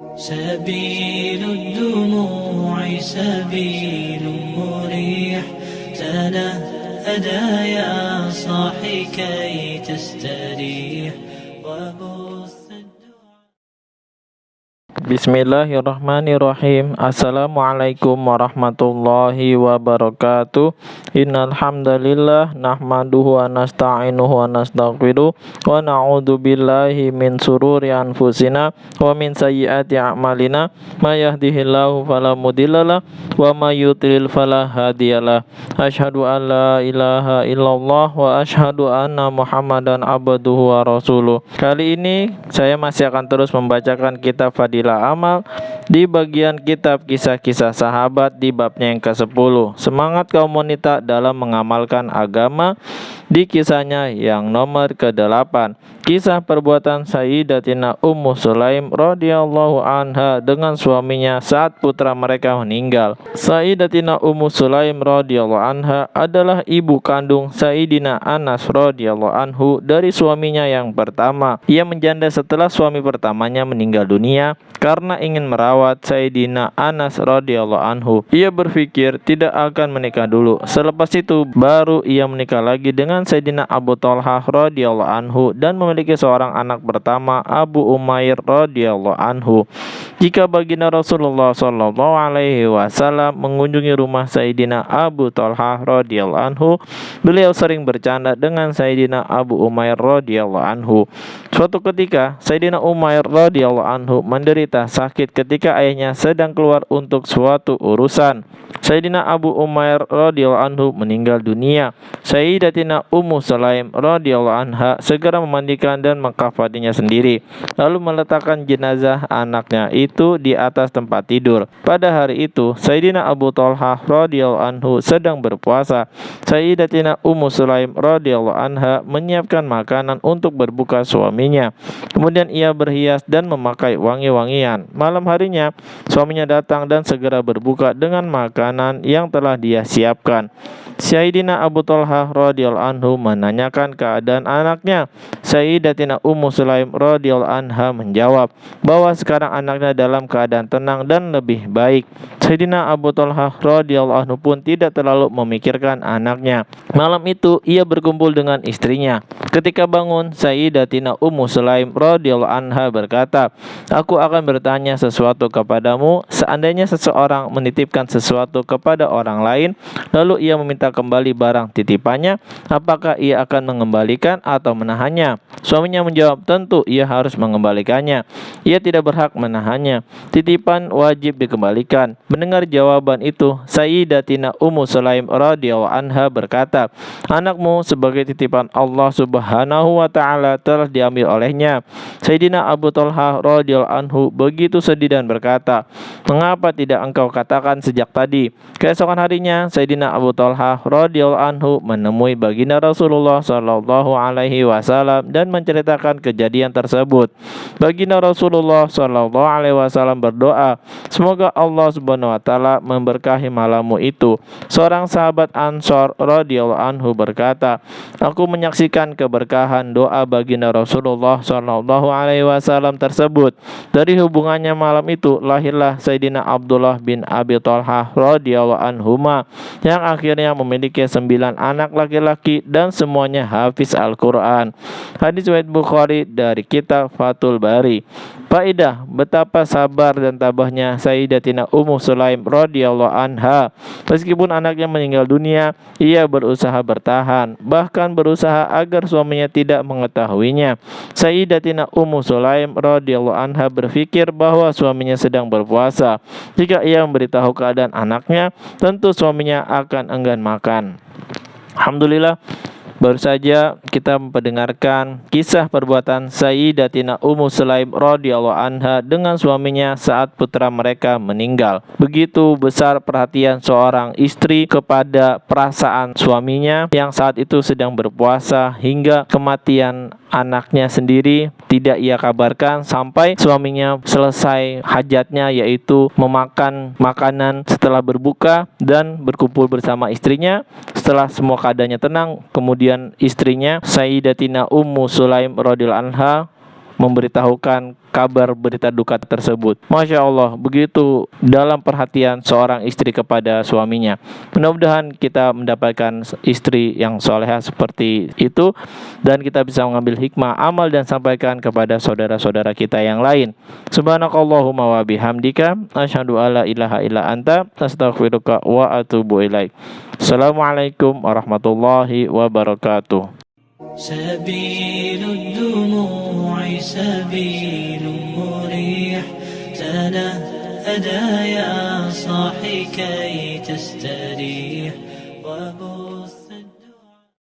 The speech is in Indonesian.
سبيل الدموع سبيل مريح تنهدى يا صاحي كي تستريح وبث Bismillahirrahmanirrahim. Assalamualaikum warahmatullahi wabarakatuh. Innal hamdalillah nahmaduhu wa nasta'inuhu wa nastaghfiruh wa na'udzu billahi min sururi anfusina wa min sayyiati a'malina. May yahdihillahu fala mudhillalah wa may yudlil fala hadiyalah. Asyhadu an la ilaha illallah wa asyhadu anna Muhammadan abduhu wa rasuluh. Kali ini saya masih akan terus membacakan kitab Fadilah Amal di bagian kitab kisah-kisah sahabat di babnya yang ke-10. Semangat kaum wanita dalam mengamalkan agama di kisahnya yang nomor ke-8. Kisah perbuatan Sayyidatina Ummu Sulaim radhiyallahu anha dengan suaminya saat putra mereka meninggal. Sayyidatina Ummu Sulaim radhiyallahu anha adalah ibu kandung Sayyidina Anas radhiyallahu anhu dari suaminya yang pertama. Ia menjanda setelah suami pertamanya meninggal dunia karena ingin merawat Sayyidina Anas radhiyallahu anhu. Ia berpikir tidak akan menikah dulu. Selepas itu baru ia menikah lagi dengan Sayyidina Abu Thalhah radhiyallahu anhu dan memiliki seorang anak pertama, Abu Umair radhiyallahu anhu. Jika baginda Rasulullah sallallahu alaihi wasallam mengunjungi rumah Sayyidina Abu Thalhah radhiyallahu anhu, beliau sering bercanda dengan Sayyidina Abu Umair radhiyallahu anhu. Suatu ketika Sayyidina Umair radhiyallahu anhu menderita sakit ketika ayahnya sedang keluar untuk suatu urusan. Sayyidina Abu Umair radhiyallahu anhu meninggal dunia. Sayyidatina Ummu Sulaim radhiyallahu anha segera memandikan dan mengkafaninya sendiri, lalu meletakkan jenazah anaknya itu di atas tempat tidur. Pada hari itu Sayyidina Abu Thalhah radhiyallahu anhu sedang berpuasa. Sayyidatina Ummu Sulaim radhiyallahu anha menyiapkan makanan untuk berbuka suaminya. Kemudian ia berhias dan memakai wangi-wangian. Malam harinya suaminya datang dan segera berbuka dengan makanan yang telah dia siapkan. Sayyidina Abu Thalhah radhiyallahu anhu menanyakan keadaan anaknya. Sayyidatina Ummu Sulaim radhiyallahu anha menjawab bahwa sekarang anaknya dalam keadaan tenang dan lebih baik. Sayyidina Abu Thalhah radhiyallahu anhu pun tidak terlalu memikirkan anaknya. Malam itu ia berkumpul dengan istrinya. Ketika bangun, Sayyidatina Ummu Sulaim radhiyallahu anha berkata, "Aku akan bertanya sesuatu kepadamu. Seandainya seseorang menitipkan sesuatu kepada orang lain, lalu ia meminta kembali barang titipannya, apakah ia akan mengembalikan atau menahannya?" Suaminya menjawab, "Tentu ia harus mengembalikannya. Ia tidak berhak menahannya. Titipan wajib dikembalikan." Mendengar jawaban itu, Sayyidatina Ummu Sulaim radhiyallahu anha berkata, "Anakmu sebagai titipan Allah Subhanahu wa taala telah diambil olehnya." Sayyidina Abu Thalhah radhiyallahu anhu begitu sedih dan berkata, "Mengapa tidak engkau katakan sejak tadi?" Keesokan harinya Sayyidina Abu Thalhah radhiyallahu anhu menemui baginda Rasulullah sallallahu alaihi wasallam dan menceritakan kejadian tersebut. Baginda Rasulullah sallallahu alaihi wasallam berdoa, "Semoga Allah Subhanahu wa taala memberkahi malammu itu." Seorang sahabat Ansor radhiyallahu anhu berkata, "Aku menyaksikan keberkahan doa baginda Rasulullah sallallahu alaihi wasallam tersebut. Dari hubungannya malam itu lahirlah Sayyidina Abdullah bin Abi Thalhah radhiyallahu anhuma yang akhirnya memiliki 9 anak laki-laki dan semuanya hafiz Al-Quran." Hadis riwayat Bukhari dari kitab Fathul Bari. Faedah, betapa sabar dan tabahnya Sayyidatina Ummu Sulaim radhiyallahu anha. Meskipun anaknya meninggal dunia, ia berusaha bertahan, bahkan berusaha agar suaminya tidak mengetahuinya. Sayyidatina Ummu Sulaim radhiyallahu anha berpikir bahwa suaminya sedang berpuasa. Jika ia memberitahu keadaan anaknya, tentu suaminya akan enggan makan. Alhamdulillah, baru saja kita mendengarkan kisah perbuatan Sayyidatina Ummu Sulaim radhiyallahu anha dengan suaminya saat putra mereka meninggal. Begitu besar perhatian seorang istri kepada perasaan suaminya yang saat itu sedang berpuasa hingga kematian anaknya sendiri tidak ia kabarkan sampai suaminya selesai hajatnya, yaitu memakan makanan setelah berbuka dan berkumpul bersama istrinya. Setelah semua keadaannya tenang, kemudian istrinya Sayyidatina Ummu Sulaim radhiyallahu anha memberitahukan kabar berita duka tersebut. Masya Allah, begitu dalam perhatian seorang istri kepada suaminya. Mudah-mudahan kita mendapatkan istri yang solehah seperti itu, dan kita bisa mengambil hikmah amal dan sampaikan kepada saudara-saudara kita yang lain. Subhanakallahumma wa bihamdika asyhadu alla ilaha illa anta astaghfiruka wa atubu ilaik. Assalamualaikum warahmatullahi wabarakatuh. سبيل الدموع سبيل مريح تنهدى يا صاحي كي تستريح وبث